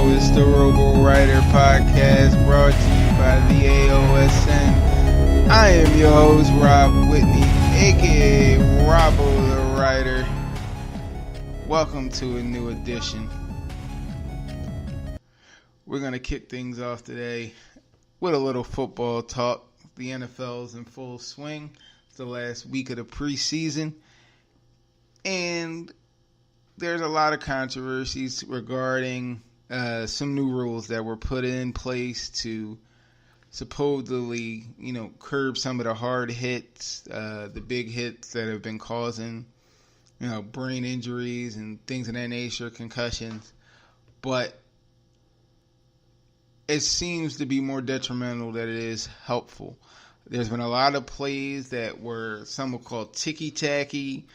It's the RoboWriter podcast brought to you by the AOSN. I am your host, Rob Whitney, aka Robo the Writer. Welcome to a new edition. We're going to kick things off today with a little football talk. The NFL's in full swing. It's the last week of the preseason. And there's a lot of controversies regarding some new rules that were put in place to supposedly, curb some of the hard hits, the big hits that have been causing, brain injuries and things of that nature, concussions. But it seems to be more detrimental than it is helpful. There's been a lot of plays that were some were called ticky-tacky,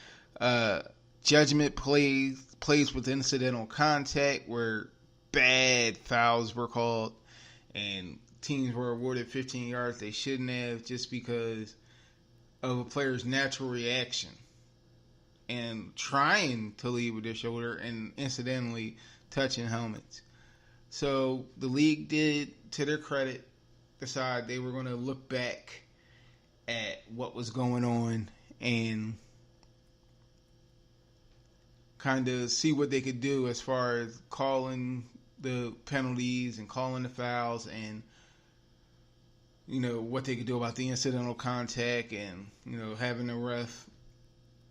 judgment plays with incidental contact where bad fouls were called and teams were awarded 15 yards they shouldn't have just because of a player's natural reaction and trying to lead with their shoulder and incidentally touching helmets. So the league did, to their credit, decide they were going to look back at what was going on and kind of see what they could do as far as calling the penalties and calling the fouls and, what they could do about the incidental contact and, having the ref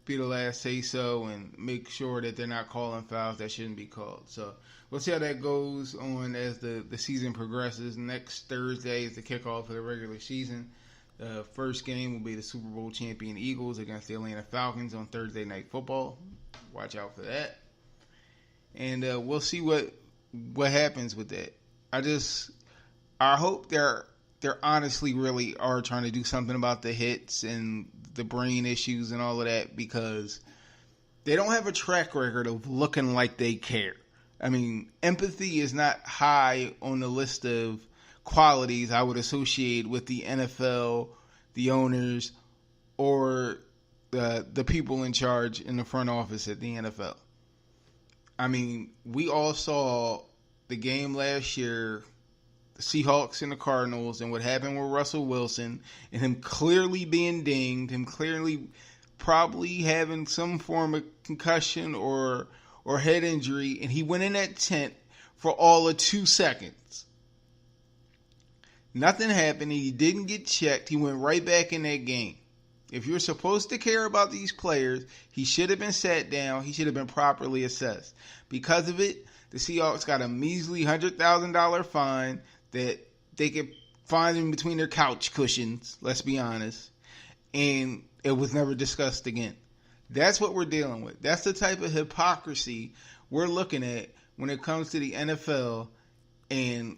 be the last say so and make sure that they're not calling fouls that shouldn't be called. So we'll see how that goes on as the season progresses. Next Thursday is the kickoff of the regular season. The first game will be the Super Bowl champion Eagles against the Atlanta Falcons on Thursday Night Football. Watch out for that. And we'll see what happens with that. I hope they're honestly really are trying to do something about the hits and the brain issues and all of that because they don't have a track record of looking like they care. I mean, empathy is not high on the list of qualities I would associate with the NFL, the owners, or the people in charge in the front office at the NFL. I mean, we all saw the game last year, the Seahawks and the Cardinals, and what happened with Russell Wilson, and him clearly being dinged, him clearly probably having some form of concussion or head injury, and he went in that tent for all of 2 seconds. Nothing happened. He didn't get checked. He went right back in that game. If you're supposed to care about these players, he should have been sat down. He should have been properly assessed. Because of it, the Seahawks got a measly $100,000 fine that they could find in between their couch cushions, let's be honest. And it was never discussed again. That's what we're dealing with. That's the type of hypocrisy we're looking at when it comes to the NFL and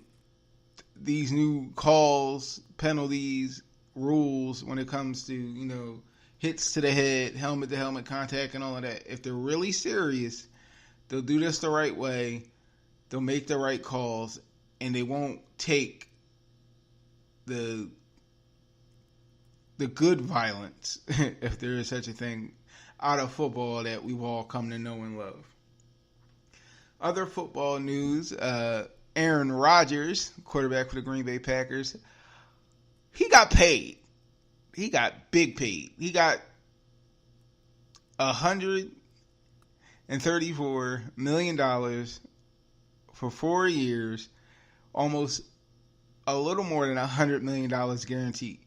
these new calls, penalties, rules when it comes to, hits to the head, helmet to helmet contact and all of that. If they're really serious, they'll do this the right way. They'll make the right calls and they won't take the good violence, if there is such a thing, out of football that we've all come to know and love. Other football news, Aaron Rodgers, quarterback for the Green Bay Packers, he got paid. He got big paid. He got $134 million for 4 years, almost a little more than $100 million guaranteed.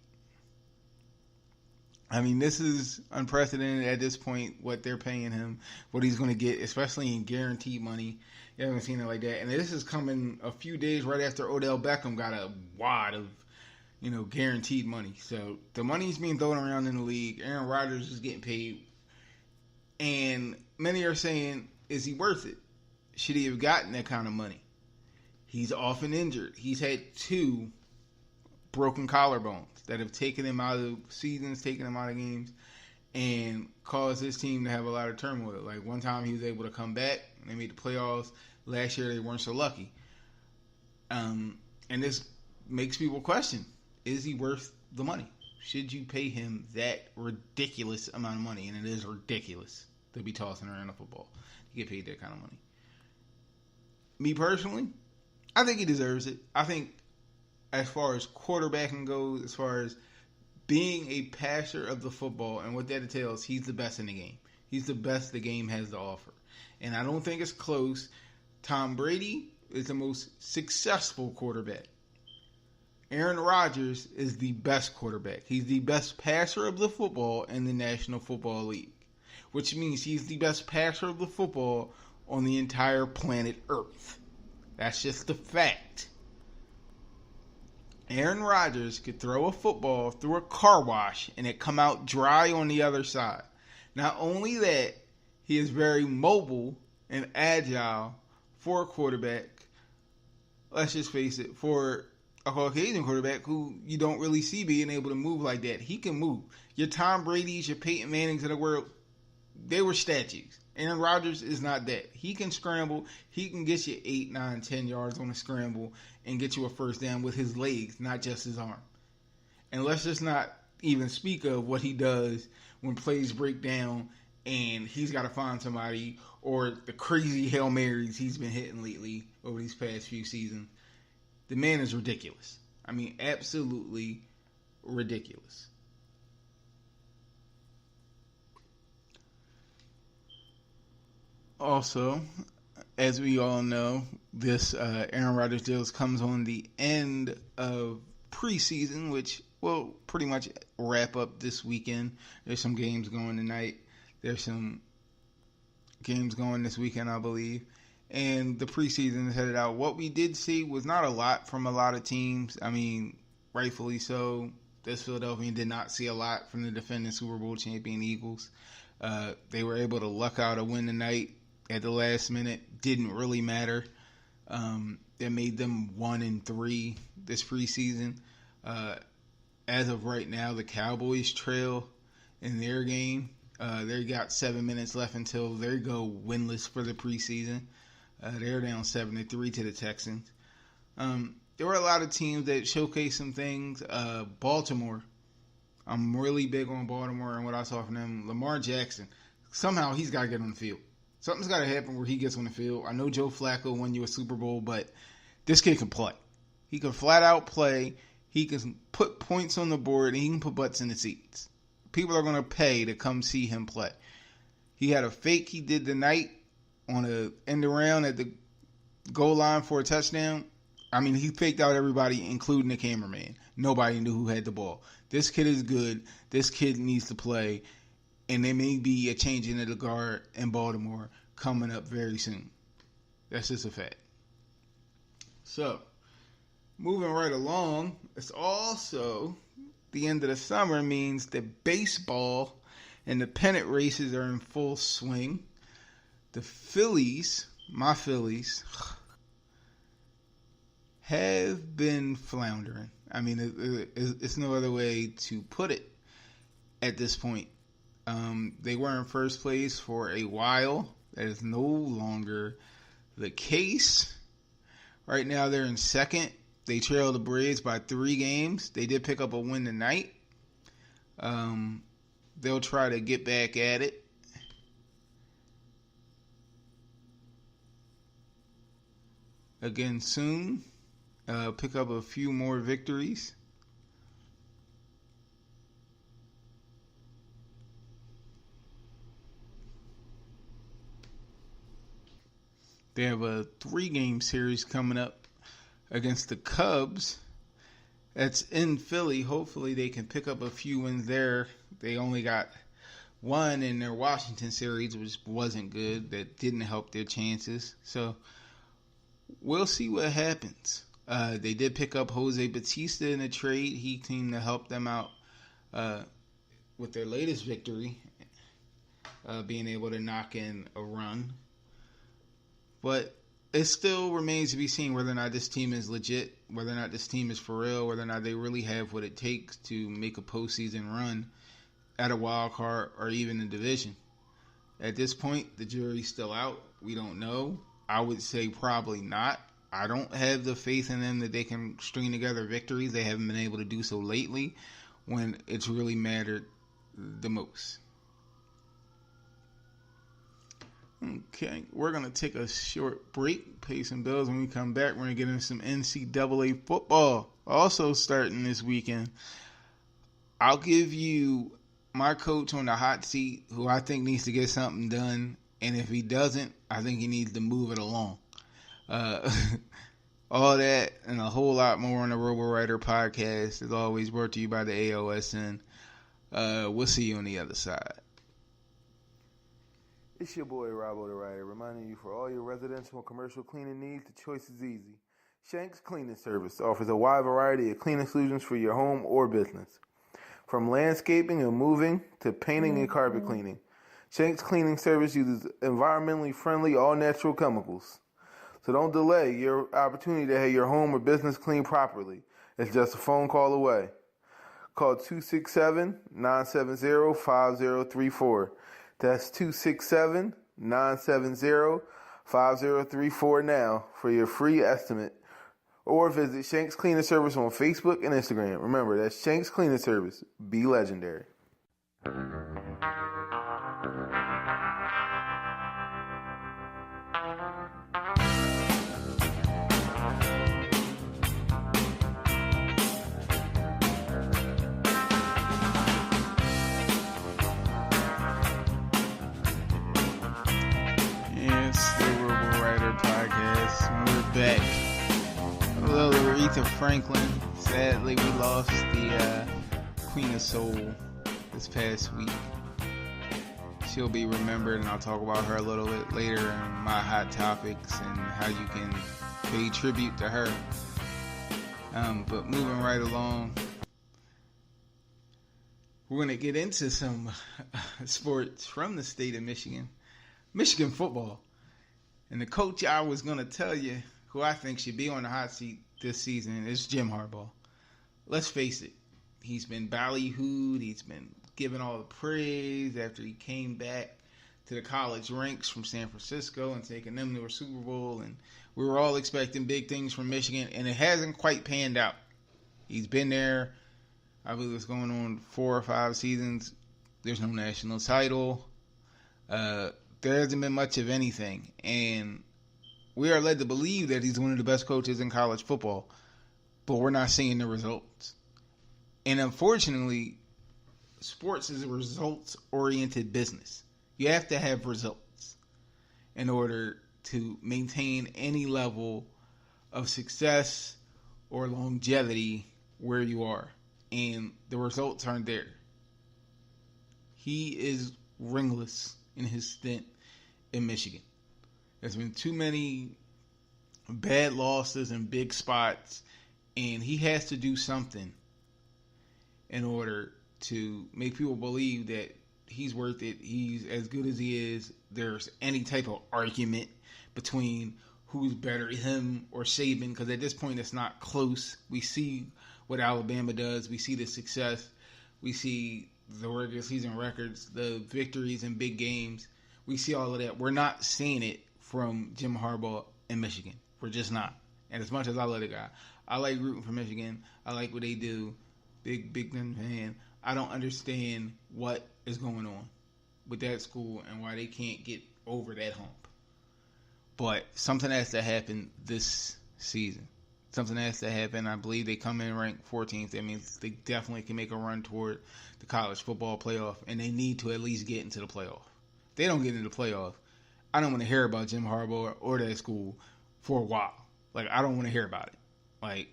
I mean, this is unprecedented at this point, what they're paying him, what he's going to get, especially in guaranteed money. You haven't seen it like that. And this is coming a few days right after Odell Beckham got a wad of guaranteed money. So the money's being thrown around in the league. Aaron Rodgers is getting paid. And many are saying, is he worth it? Should he have gotten that kind of money? He's often injured. He's had 2 broken collarbones that have taken him out of seasons, taken him out of games, and caused his team to have a lot of turmoil. Like one time he was able to come back and they made the playoffs. Last year they weren't so lucky. And this makes people question, is he worth the money? Should you pay him that ridiculous amount of money? And it is ridiculous to be tossing around a football to get paid that kind of money. Me personally, I think he deserves it. I think as far as quarterbacking goes, as far as being a passer of the football and what that entails, he's the best in the game. He's the best the game has to offer. And I don't think it's close. Tom Brady is the most successful quarterback. Aaron Rodgers is the best quarterback. He's the best passer of the football in the National Football League, which means he's the best passer of the football on the entire planet Earth. That's just the fact. Aaron Rodgers could throw a football through a car wash and it come out dry on the other side. Not only that, he is very mobile and agile for a quarterback. Let's just face it, for a Caucasian quarterback who you don't really see being able to move like that. He can move. Your Tom Brady's, your Peyton Mannings of the world, they were statues. Aaron Rodgers is not that. He can scramble. He can get you 8, 9, 10 yards on a scramble and get you a first down with his legs, not just his arm. And let's just not even speak of what he does when plays break down and he's got to find somebody, or the crazy Hail Marys he's been hitting lately over these past few seasons. The man is ridiculous. I mean, absolutely ridiculous. Also, as we all know, this Aaron Rodgers deal comes on the end of preseason, which will pretty much wrap up this weekend. There's some games going tonight. There's some games going this weekend, I believe. And the preseason is headed out. What we did see was not a lot from a lot of teams. I mean, rightfully so. This Philadelphia did not see a lot from the defending Super Bowl champion Eagles. They were able to luck out a win tonight at the last minute. Didn't really matter. It made them 1-3 this preseason. As of right now, the Cowboys trail in their game. They got 7 minutes left until they go winless for the preseason. They're down 7-3 to the Texans. There were a lot of teams that showcased some things. Baltimore, I'm really big on Baltimore and what I saw from them. Lamar Jackson, somehow he's got to get on the field. Something's got to happen where he gets on the field. I know Joe Flacco won you a Super Bowl, but this kid can play. He can flat out play. He can put points on the board, and he can put butts in the seats. People are going to pay to come see him play. He had a fake he did tonight on a end around at the goal line for a touchdown. I mean, he faked out everybody, including the cameraman. Nobody knew who had the ball. This kid is good. This kid needs to play. And there may be a change in the guard in Baltimore coming up very soon. That's just a fact. So, moving right along, it's also the end of the summer means that baseball and the pennant races are in full swing. The Phillies, my Phillies, have been floundering. I mean, it's no other way to put it at this point. They were in first place for a while. That is no longer the case. Right now, they're in second. They trail the Braves by 3 games. They did pick up a win tonight. They'll try to get back at it. Again soon. Pick up a few more victories. They have a 3-game series coming up against the Cubs. That's in Philly. Hopefully they can pick up a few wins there. They only got 1 in their Washington series, which wasn't good. That didn't help their chances. So we'll see what happens. They did pick up Jose Batista in a trade. He came to help them out with their latest victory, being able to knock in a run. But it still remains to be seen whether or not this team is legit, whether or not this team is for real, whether or not they really have what it takes to make a postseason run at a wild card or even a division. At this point, the jury's still out. We don't know. I would say probably not. I don't have the faith in them that they can string together victories. They haven't been able to do so lately when it's really mattered the most. Okay, we're going to take a short break, pay some bills. When we come back, we're going to get into some NCAA football, also starting this weekend. I'll give you my coach on the hot seat, who I think needs to get something done, and if he doesn't, I think he needs to move it along. All that and a whole lot more on the RoboWriter podcast is always brought to you by the AOSN. We'll see you on the other side. It's your boy RoboWriter, reminding you for all your residential and commercial cleaning needs, the choice is easy. Shank's Cleaning Service offers a wide variety of cleaning solutions for your home or business. From landscaping and moving to painting and carpet cleaning, Shank's Cleaning Service uses environmentally friendly, all-natural chemicals. So don't delay your opportunity to have your home or business cleaned properly. It's just a phone call away. Call 267-970-5034. That's 267-970-5034 now for your free estimate. Or visit Shank's Cleaning Service on Facebook and Instagram. Remember, that's Shank's Cleaning Service. Be legendary. Back. A little Aretha Franklin. Sadly, we lost the Queen of Soul this past week. She'll be remembered, and I'll talk about her a little bit later in my hot topics and how you can pay tribute to her. But moving right along, we're going to get into some sports from the state of Michigan. Michigan football. And the coach I was going to tell you who I think should be on the hot seat this season is Jim Harbaugh. Let's face it. He's been ballyhooed. He's been given all the praise after he came back to the college ranks from San Francisco and taking them to a Super Bowl. And we were all expecting big things from Michigan, and it hasn't quite panned out. He's been there, I believe it's going on 4 or 5 seasons. There's no national title. There hasn't been much of anything. And we are led to believe that he's one of the best coaches in college football, but we're not seeing the results. And unfortunately, sports is a results-oriented business. You have to have results in order to maintain any level of success or longevity where you are. And the results aren't there. He is ringless in his stint in Michigan. There's been too many bad losses in big spots, and he has to do something in order to make people believe that he's worth it. He's as good as he is. There's any type of argument between who's better, him or Saban, because at this point it's not close. We see what Alabama does. We see the success. We see the regular season records, the victories in big games. We see all of that. We're not seeing it from Jim Harbaugh in Michigan. We're just not. And as much as I love the guy, I like rooting for Michigan. I like what they do. Big fan. I don't understand what is going on with that school and why they can't get over that hump. But something has to happen this season. Something has to happen. I believe they come in ranked 14th. That means they definitely can make a run toward the college football playoff, and they need to at least get into the playoff. If they don't get into the playoff, I don't want to hear about Jim Harbaugh or that school for a while. Like, I don't want to hear about it. Like,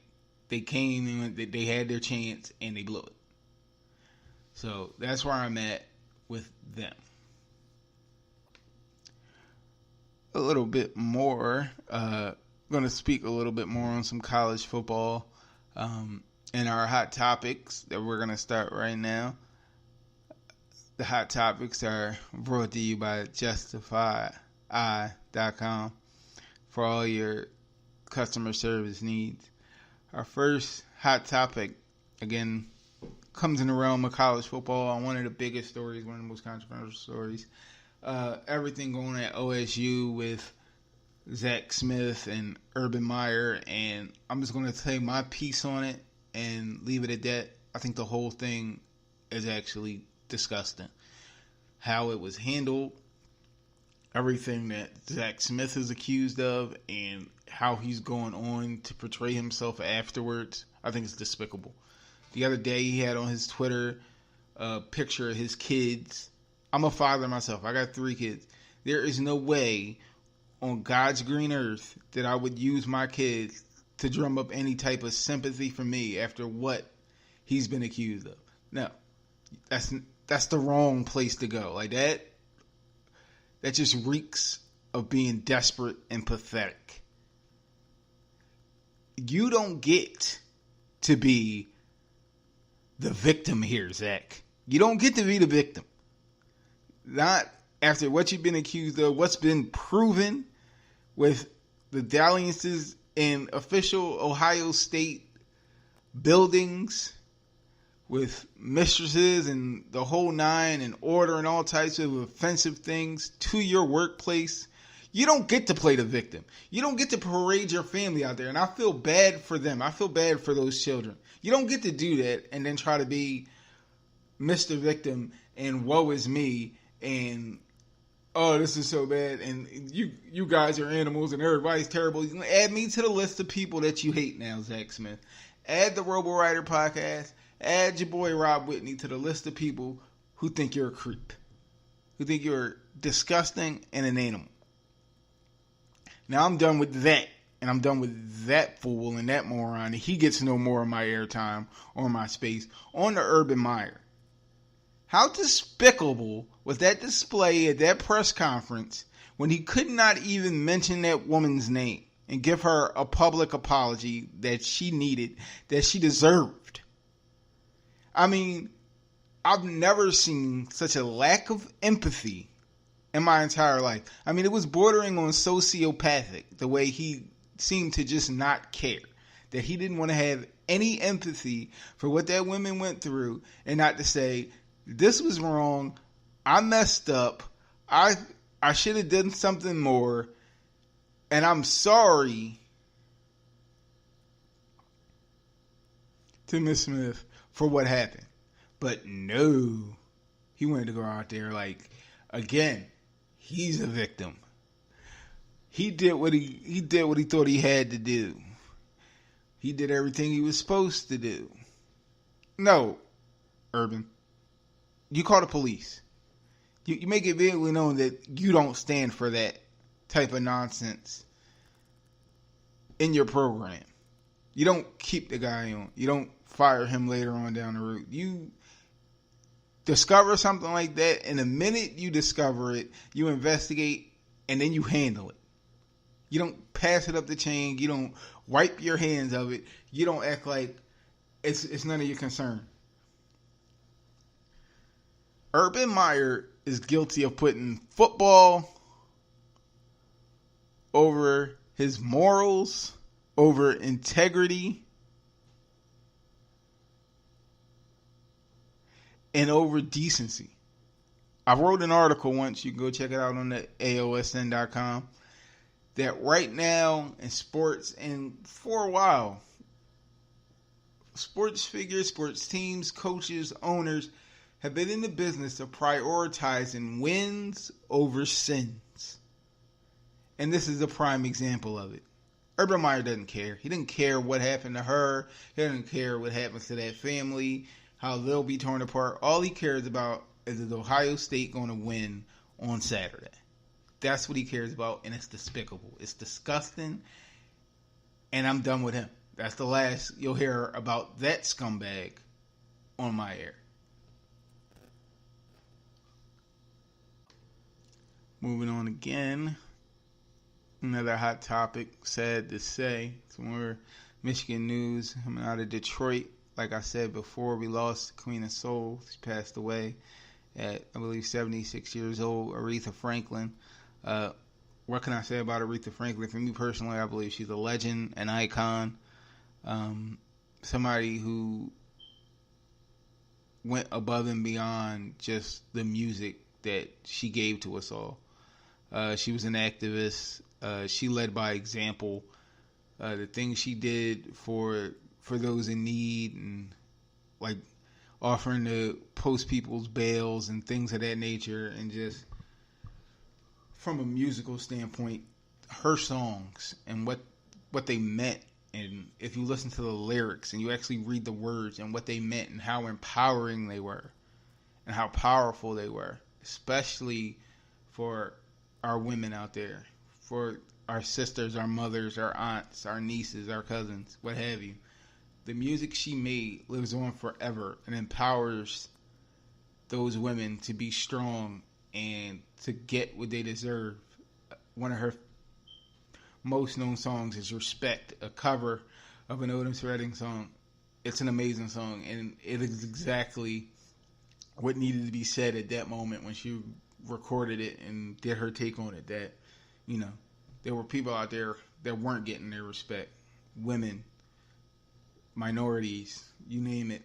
they came and they had their chance and they blew it. So that's where I'm at with them. A little bit more going to speak a little bit more on some college football and our hot topics that we're going to start right now. The hot topics are brought to you by justifyi.com for all your customer service needs. Our first hot topic, again, comes in the realm of college football. One of the biggest stories, one of the most controversial stories. Everything going at OSU with Zach Smith and Urban Meyer, and I'm just going to say my piece on it and leave it at that. I think the whole thing is actually disgusting. How it was handled, everything that Zach Smith is accused of, and how he's going on to portray himself afterwards, I think it's despicable. The other day he had on his Twitter a picture of his kids. I'm a father myself. I got 3 kids. There is no way on God's green earth that I would use my kids to drum up any type of sympathy for me after what he's been accused of. No, that's the wrong place to go. Like that just reeks of being desperate and pathetic. You don't get to be the victim here, Zach. You don't get to be the victim. Not after what you've been accused of, what's been proven with the dalliances in official Ohio State buildings with mistresses and the whole nine and ordering all types of offensive things to your workplace. You don't get to play the victim. You don't get to parade your family out there. And I feel bad for them. I feel bad for those children. You don't get to do that and then try to be Mr. Victim and woe is me and oh, this is so bad and you guys are animals and everybody's terrible. Add me to the list of people that you hate now, Zach Smith. Add the RoboWriter podcast. Add your boy Rob Whitney to the list of people who think you're a creep. Who think you're disgusting and an animal. Now I'm done with that. And I'm done with that fool and that moron. He gets no more of my airtime or my space. On to Urban Meyer. How despicable was that display at that press conference when he could not even mention that woman's name and give her a public apology that she needed, that she deserved? I mean, I've never seen such a lack of empathy in my entire life. I mean, it was bordering on sociopathic, the way he seemed to just not care. That he didn't want to have any empathy for what that woman went through and not to say, this was wrong, I messed up, I should have done something more, and I'm sorry to Miss Smith for what happened. But no, he wanted to go out there like, again, he's a victim. He did what he thought he had to do. He did everything he was supposed to do. No, Urban, you call the police. You make it very known that you don't stand for that type of nonsense in your program. You don't keep the guy on. You don't fire him later on down the road. You discover something like that, and the minute you discover it, you investigate, and then you handle it. You don't pass it up the chain. You don't wipe your hands of it. You don't act like it's none of your concern. Urban Meyer is guilty of putting football over his morals, over integrity, and over decency. I wrote an article once, you can go check it out on the AOSN.com, that right now in sports and for a while, sports figures, sports teams, coaches, owners have been in the business of prioritizing wins over sins. And this is a prime example of it. Urban Meyer doesn't care. He didn't care what happened to her. He doesn't care what happens to that family, how they'll be torn apart. All he cares about is Ohio State going to win on Saturday. That's what he cares about, and it's despicable. It's disgusting, and I'm done with him. That's the last you'll hear about that scumbag on my air. Moving on again Another hot topic, sad to say. Some more Michigan news coming out of Detroit. Like I said before, we lost Queen of Soul. She passed away at, I believe, 76 years old, Aretha Franklin. What can I say about Aretha Franklin? For me personally, I believe she's a legend, an icon, somebody who went above and beyond just the music that she gave to us all. She was an activist. She led by example. The things she did for those in need, and like offering to post people's bails and things of that nature, and just from a musical standpoint, her songs and what they meant, and if you listen to the lyrics and you actually read the words and what they meant and how empowering they were and how powerful they were, especially for our women out there, for our sisters, our mothers, our aunts, our nieces, our cousins, what have you. The music she made lives on forever and empowers those women to be strong and to get what they deserve. One of her most known songs is Respect, a cover of an Otis Redding song. It's an amazing song, and it is exactly what needed to be said at that moment when she recorded it and did her take on it. That, you know, there were people out there that weren't getting their respect. Women, minorities, you name it.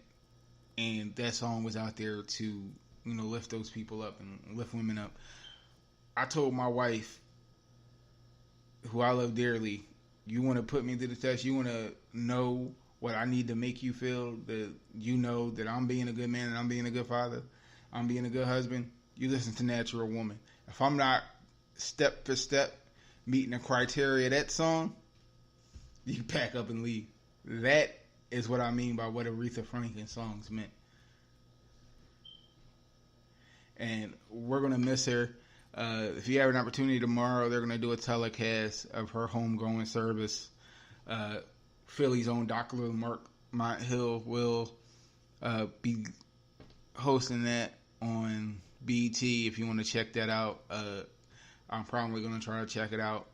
And that song was out there to, you know, lift those people up and lift women up. I told my wife, who I love dearly, you want to put me to the test, you want to know what I need to make you feel, that you know that I'm being a good man and I'm being a good father, I'm being a good husband, you listen to Natural Woman. If I'm not step for step meeting the criteria of that song, you pack up and leave. That is what I mean by what Aretha Franklin songs meant. And we're going to miss her. If you have an opportunity tomorrow, they're going to do a telecast of her homegoing service. Philly's own Dr. Lamont Hill will be hosting that on BET. If you want to check that out, I'm probably going to try to check it out.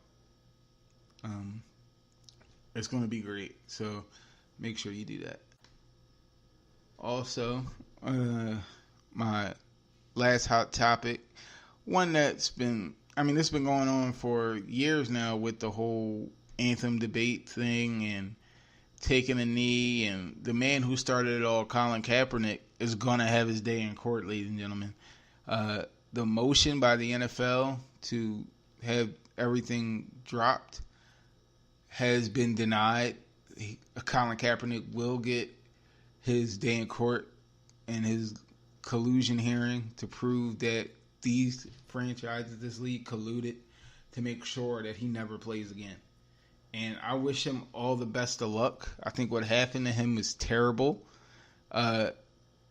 It's going to be great, so make sure you do that. Also, my last hot topic, one that's been, it's been going on for years now with the whole anthem debate thing and taking a knee, and the man who started it all, Colin Kaepernick, is going to have his day in court, ladies and gentlemen. The motion by the NFL to have everything dropped has been denied. Colin Kaepernick will get his day in court in his collusion hearing to prove that these franchises, this league, colluded to make sure that he never plays again. And I wish him all the best of luck. I think what happened to him was terrible. It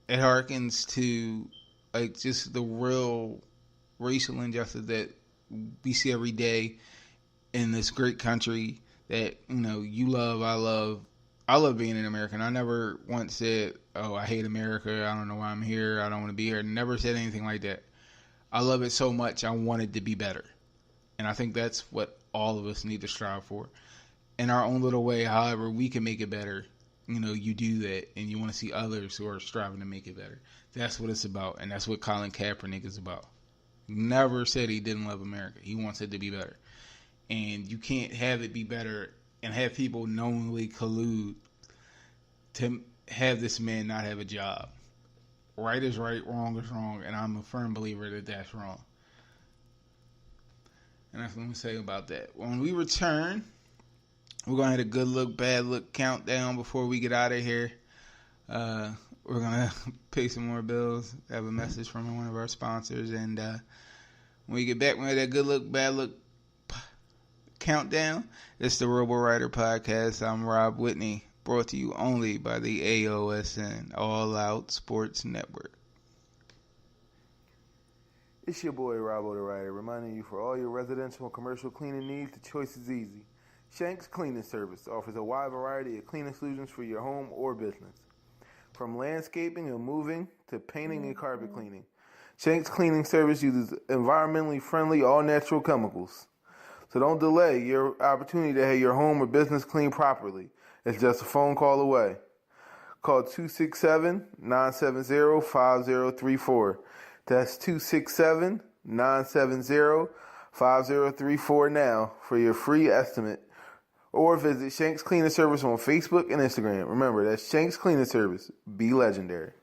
harkens to just the real racial injustice that we see every day in this great country that, you love, I love. I love being an American. I never once said, oh, I hate America, I don't know why I'm here, I don't want to be here. Never said anything like that. I love it so much, I want it to be better. And I think that's what all of us need to strive for. In our own little way, however we can make it better, you do that, and you want to see others who are striving to make it better. That's what it's about, and that's what Colin Kaepernick is about. Never said he didn't love America. He wants it to be better. And you can't have it be better and have people knowingly collude to have this man not have a job. Right is right, wrong is wrong, and I'm a firm believer that that's wrong. And that's what I'm going to say about that. When we return, we're going to have a good look, bad look countdown before we get out of here. We're going to pay some more bills, have a message from one of our sponsors, and when we get back, we're going to have that good look, bad look countdown. It's the RoboWriter podcast. I'm Rob Whitney, brought to you only by the AOSN, All Out Sports Network. It's your boy RoboWriter, reminding you for all your residential and commercial cleaning needs, the choice is easy. Shank's Cleaning Service offers a wide variety of cleaning solutions for your home or business. From landscaping and moving to painting and carpet cleaning, Shank's Cleaning Service uses environmentally friendly, all-natural chemicals. So don't delay your opportunity to have your home or business cleaned properly. It's just a phone call away. Call 267-970-5034. That's 267-970-5034 now for your free estimate. Or visit Shanks Cleaning Service on Facebook and Instagram. Remember, that's Shanks Cleaning Service. Be legendary.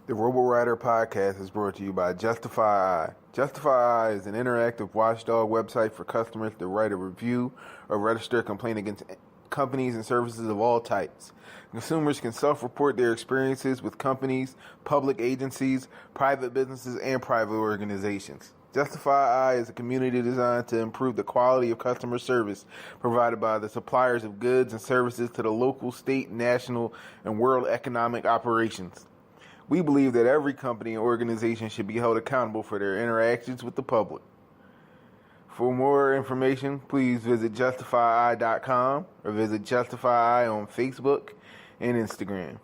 The RoboWriter podcast is brought to you by Justify Eye. Justify Eye is an interactive watchdog website for customers to write a review or register a complaint against companies and services of all types. Consumers can self-report their experiences with companies, public agencies, private businesses, and private organizations. Justify Eye is a community designed to improve the quality of customer service provided by the suppliers of goods and services to the local, state, national, and world economic operations. We believe that every company and organization should be held accountable for their interactions with the public. For more information, please visit justifyeye.com or visit Justify Eye on Facebook and Instagram.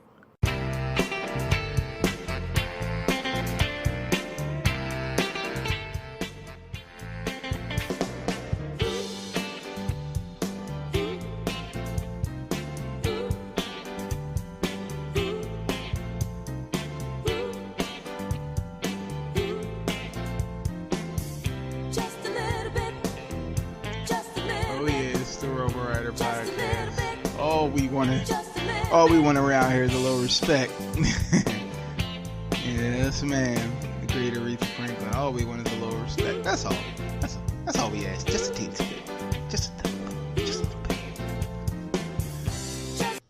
All we want around here is a little respect. Yes, man. The great Aretha Franklin. All we want is a little respect. That's all. That's all we ask. Just a teensy bit. Just a little bit.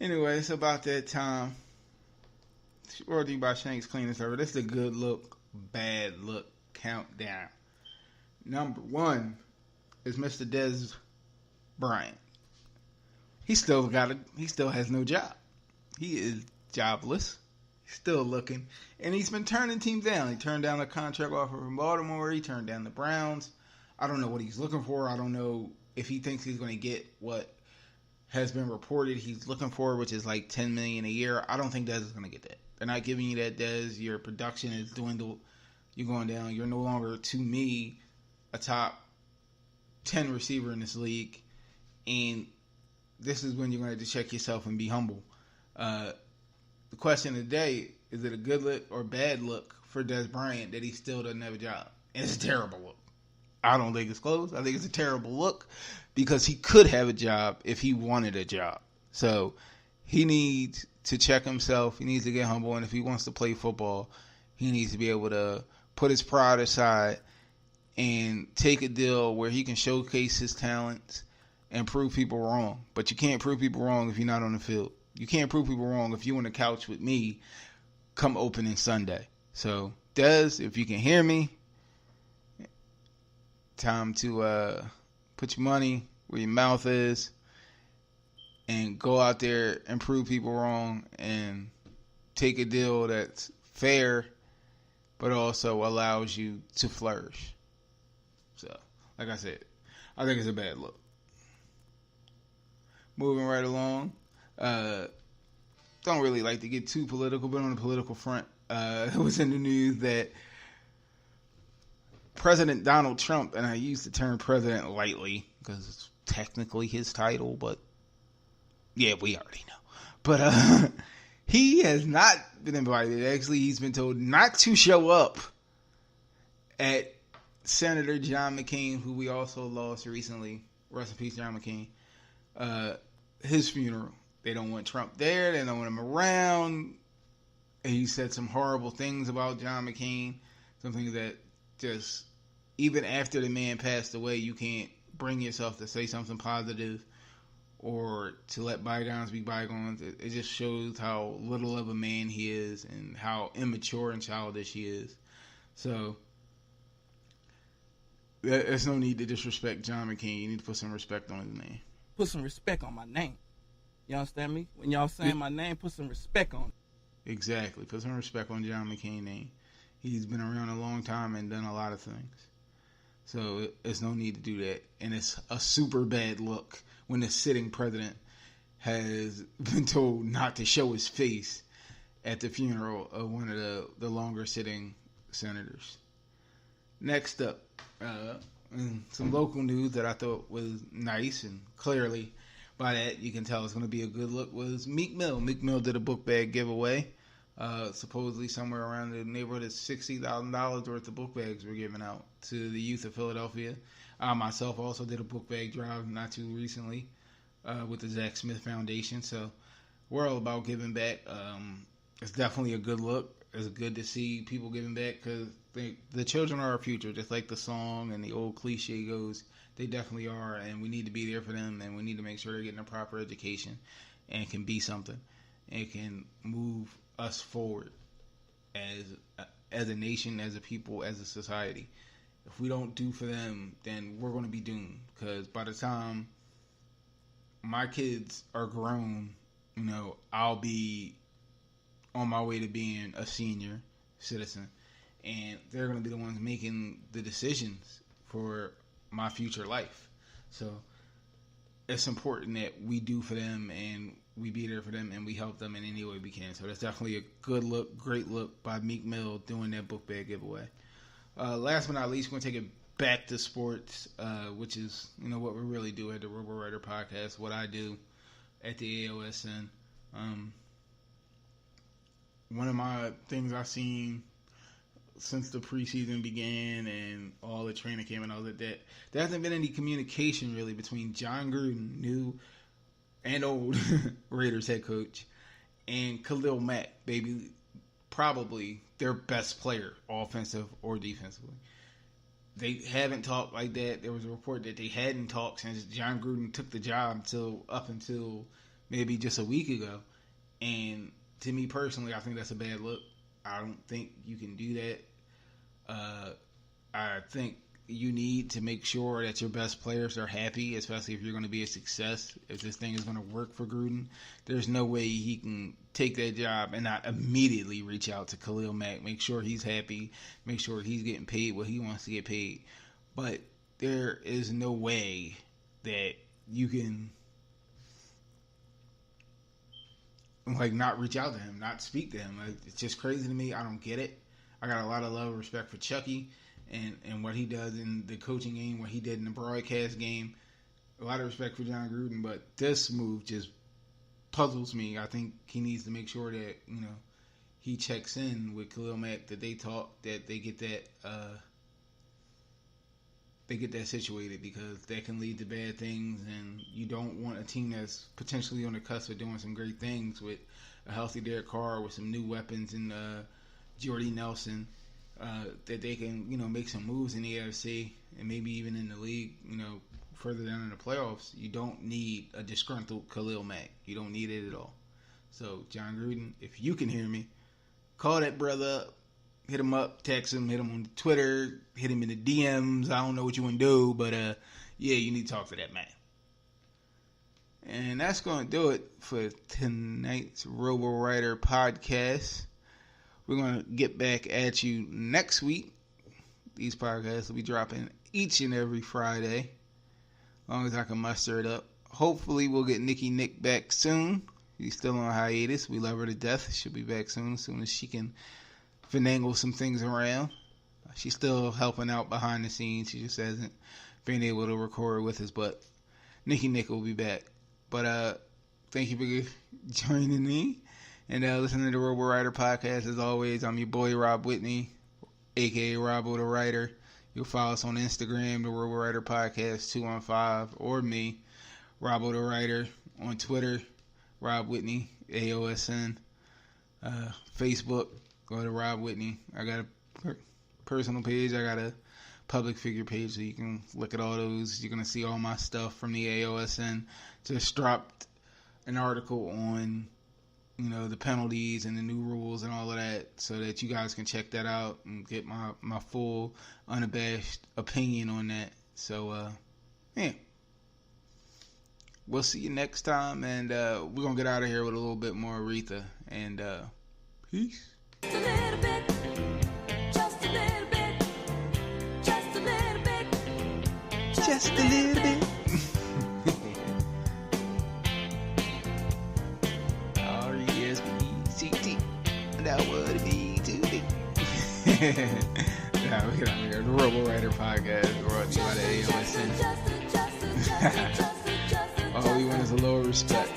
Anyway, it's about that time. Brought to you by Shanks Cleaning Service. This is the good look, bad look countdown. Number 1 is Mr. Dez Bryant. He still has no job. He is jobless. He's still looking. And he's been turning teams down. He turned down a contract offer from Baltimore. He turned down the Browns. I don't know what he's looking for. I don't know if he thinks he's going to get what has been reported he's looking for, which is like $10 million a year. I don't think Dez is going to get that. They're not giving you that, Dez. Your production is dwindled. You're going down. You're no longer, to me, a top 10 receiver in this league. And this is when you're going to have to check yourself and be humble. The question of the day, is it a good look or bad look for Dez Bryant that he still doesn't have a job? And it's a terrible look. I don't think it's close. I think it's a terrible look because he could have a job if he wanted a job. So he needs to check himself. He needs to get humble. And if he wants to play football, he needs to be able to put his pride aside and take a deal where he can showcase his talents and prove people wrong. But you can't prove people wrong if you're not on the field. You can't prove people wrong if you're on the couch with me come opening Sunday. So, Dez, if you can hear me, time to put your money where your mouth is and go out there and prove people wrong and take a deal that's fair but also allows you to flourish. So, like I said, I think it's a bad look. Moving right along. Don't really like to get too political, but on the political front, it was in the news that President Donald Trump, and I use the term president lightly because it's technically his title, but yeah, we already know. But he has not been invited. Actually, he's been told not to show up at Senator John McCain, who we also lost recently. Rest in peace, John McCain. His funeral. They don't want Trump there. They don't want him around. He said some horrible things about John McCain. Something that just, even after the man passed away, you can't bring yourself to say something positive or to let bygones be bygones. It just shows how little of a man he is and how immature and childish he is. So, there's no need to disrespect John McCain. You need to put some respect on his name. Put some respect on my name. You understand me? When y'all saying my name, put some respect on it. Exactly. Put some respect on John McCain's name. He's been around a long time and done a lot of things. So there's no need to do that. And it's a super bad look when the sitting president has been told not to show his face at the funeral of one of the longer sitting senators. Next up, And some local news that I thought was nice, and clearly by that you can tell it's going to be a good look, was Meek Mill. Meek Mill did a book bag giveaway. Supposedly somewhere around the neighborhood of $60,000 worth of book bags were given out to the youth of Philadelphia. I myself also did a book bag drive not too recently with the Zach Smith Foundation. So we're all about giving back. It's definitely a good look. It's good to see people giving back because the children are our future, just like the song and the old cliche goes. They definitely are, and we need to be there for them, and we need to make sure they're getting a proper education and can be something and can move us forward as a nation, as a people, as a society. If we don't do for them, then we're going to be doomed, because by the time my kids are grown, I'll be on my way to being a senior citizen, and they're going to be the ones making the decisions for my future life. So it's important that we do for them, and we be there for them, and we help them in any way we can. So that's definitely a good look, great look by Meek Mill doing that book bag giveaway. Last but not least, we're going to take it back to sports, which is, what we really do at the RoboWriter podcast, what I do at the AOSN. One of my things I've seen since the preseason began and all the training camp and all that, there hasn't been any communication really between John Gruden, new and old Raiders head coach, and Khalil Mack, probably their best player, offensive or defensively. They haven't talked like that. There was a report that they hadn't talked since John Gruden took the job up until maybe just a week ago. And to me personally, I think that's a bad look. I don't think you can do that. I think you need to make sure that your best players are happy, especially if you're going to be a success. If this thing is going to work for Gruden, there's no way he can take that job and not immediately reach out to Khalil Mack, make sure he's happy, make sure he's getting paid what he wants to get paid. But there is no way that you can not reach out to him, not speak to him. It's just crazy to me. I don't get it. I got a lot of love and respect for Chucky and what he does in the coaching game, what he did in the broadcast game. A lot of respect for John Gruden, but this move just puzzles me. I think he needs to make sure that, he checks in with Khalil Mack, that they talk, that they get that situated, because that can lead to bad things, and you don't want a team that's potentially on the cusp of doing some great things with a healthy Derek Carr, with some new weapons in Jordy Nelson, that they can, make some moves in the AFC and maybe even in the league, further down in the playoffs. You don't need a disgruntled Khalil Mack. You don't need it at all. So, John Gruden, if you can hear me, call that brother up. Hit him up, text him, hit him on Twitter, hit him in the DMs. I don't know what you want to do, but you need to talk to that man. And that's going to do it for tonight's RoboWriter podcast. We're going to get back at you next week. These podcasts will be dropping each and every Friday, as long as I can muster it up. Hopefully we'll get Nikki Nick back soon. She's still on hiatus. We love her to death. She'll be back soon as she can finagle some things around. She's still helping out behind the scenes. She just hasn't been able to record with us, but Nikki Nick will be back. But thank you for joining me and listening to the RoboWriter podcast. As always, I'm your boy Rob Whitney, aka Robo the Writer. You'll follow us on Instagram, the RoboWriter podcast 215, or me, Robo the Writer, on Twitter, Rob Whitney, AOSN, Facebook. Go to Rob Whitney. I got a personal page. I got a public figure page, so you can look at all those. You're going to see all my stuff from the AOSN. Just dropped an article on, the penalties and the new rules and all of that, so that you guys can check that out and get my full, unabashed opinion on that. So, we'll see you next time, and we're going to get out of here with a little bit more Aretha, and peace. Just a little bit, just a little bit, just a little bit, Just a little bit. R-E-S-P-E-C-T. That would be too big. Nah, we get out of here. The RoboWriter podcast brought to you by the AOSN. All we want is a little respect.